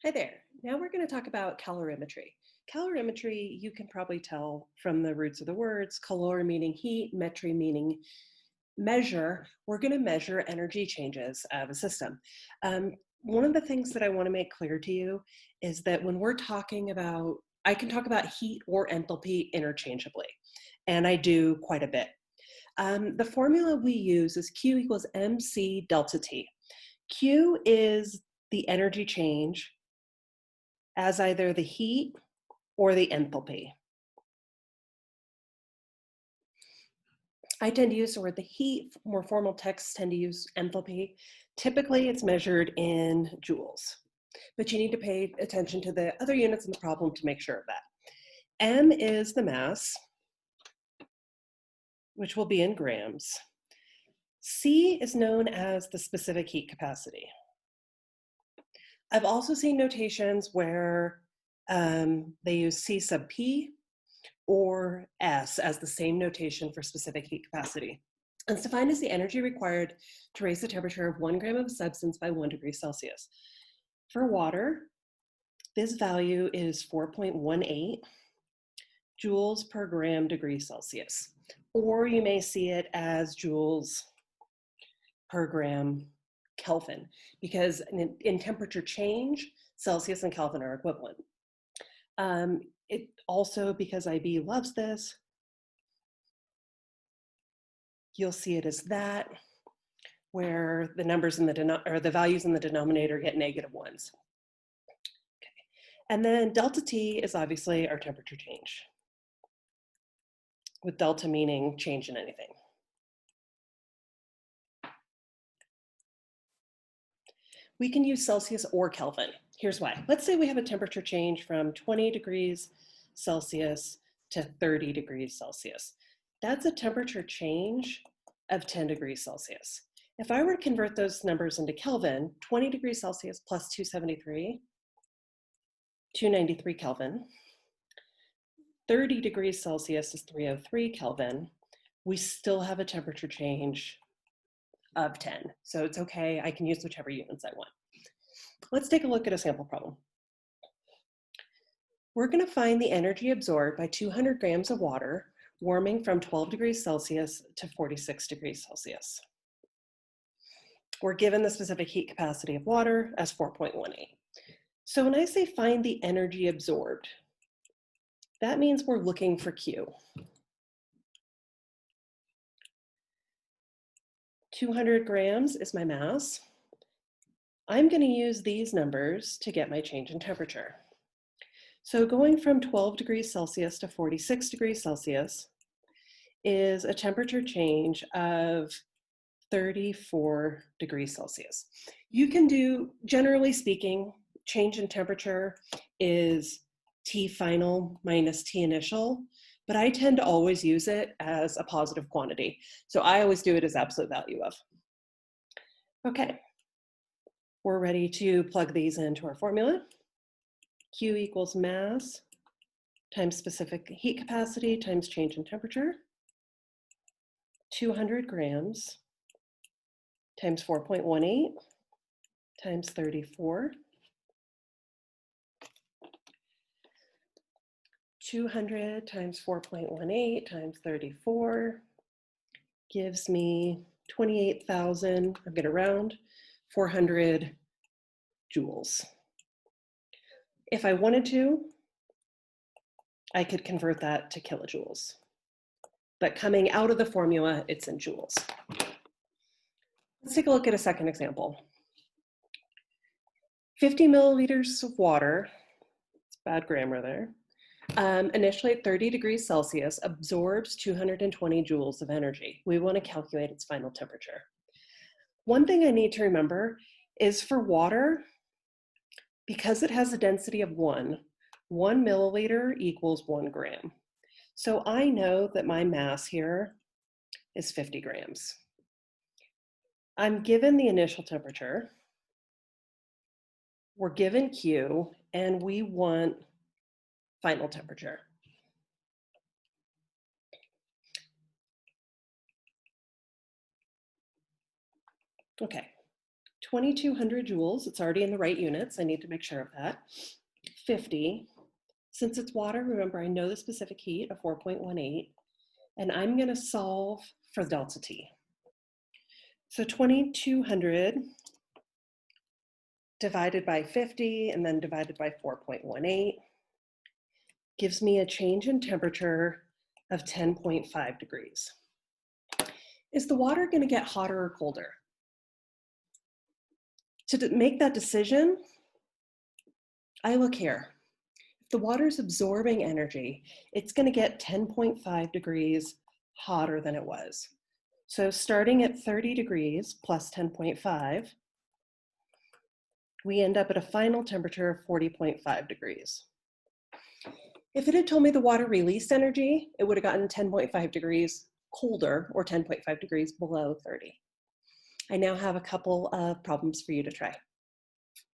Hi there. Now we're going to talk about calorimetry. Calorimetry, you can probably tell from the roots of the words, calor meaning heat, metry meaning measure. We're going to measure energy changes of a system. One of the things that I want to make clear to you is that when we're talking about, I can talk about heat or enthalpy interchangeably, and I do quite a bit. The formula we use is Q equals mc delta T. Q is the energy change as either the heat or the enthalpy. I tend to use the word the heat, more formal texts tend to use enthalpy. Typically it's measured in joules, but you need to pay attention to the other units in the problem to make sure of that. M is the mass, which will be in grams. C is known as the specific heat capacity. I've also seen notations where they use C sub P or S as the same notation for specific heat capacity. It's defined as the energy required to raise the temperature of 1 gram of a substance by 1 degree Celsius. For water, this value is 4.18 joules per gram degree Celsius, or you may see it as joules per gram Kelvin, because in temperature change, Celsius and Kelvin are equivalent. It also, because IB loves this, you'll see it as that, where the numbers in the values in the denominator get negative ones. Okay. And then delta T is obviously our temperature change, with delta meaning change in anything. We can use Celsius or Kelvin. Here's why. Let's say we have a temperature change from 20 degrees Celsius to 30 degrees Celsius. That's a temperature change of 10 degrees Celsius. If I were to convert those numbers into Kelvin, 20 degrees Celsius plus 293 Kelvin. 30 degrees Celsius is 303 Kelvin. We still have a temperature change of 10. So it's okay, I can use whichever units I want. Let's take a look at a sample problem. We're going to find the energy absorbed by 200 grams of water warming from 12 degrees Celsius to 46 degrees Celsius. We're given the specific heat capacity of water as 4.18. So when I say find the energy absorbed, that means we're looking for Q. 200 grams is my mass. I'm going to use these numbers to get my change in temperature. So going from 12 degrees Celsius to 46 degrees Celsius is a temperature change of 34 degrees Celsius. You can do, generally speaking, change in temperature is T final minus T initial, but I tend to always use it as a positive quantity. So I always do it as absolute value of. Okay, we're ready to plug these into our formula. Q equals mass times specific heat capacity times change in temperature. 200 grams times 4.18 times 34. 200 times 4.18 times 34 gives me 28,000, I'm going to round, 400 joules. If I wanted to, I could convert that to kilojoules. But coming out of the formula, it's in joules. Let's take a look at a second example. 50 milliliters of water, it's bad grammar there, initially at 30 degrees Celsius absorbs 220 joules of energy. We want to calculate its final temperature. One thing I need to remember is for water, because it has a density of 1 milliliter equals 1 gram. So I know that my mass here is 50 grams. I'm given the initial temperature, we're given Q, and we want final temperature. Okay, 2,200 joules, it's already in the right units. I need to make sure of that. 50. Since it's water, remember I know the specific heat of 4.18, and I'm going to solve for delta T. So 2,200 divided by 50 and then divided by 4.18 gives me a change in temperature of 10.5 degrees. Is the water going to get hotter or colder? To make that decision, I look here. If the water is absorbing energy, it's going to get 10.5 degrees hotter than it was. So starting at 30 degrees plus 10.5, we end up at a final temperature of 40.5 degrees. If it had told me the water released energy, it would have gotten 10.5 degrees colder or 10.5 degrees below 30. I now have a couple of problems for you to try.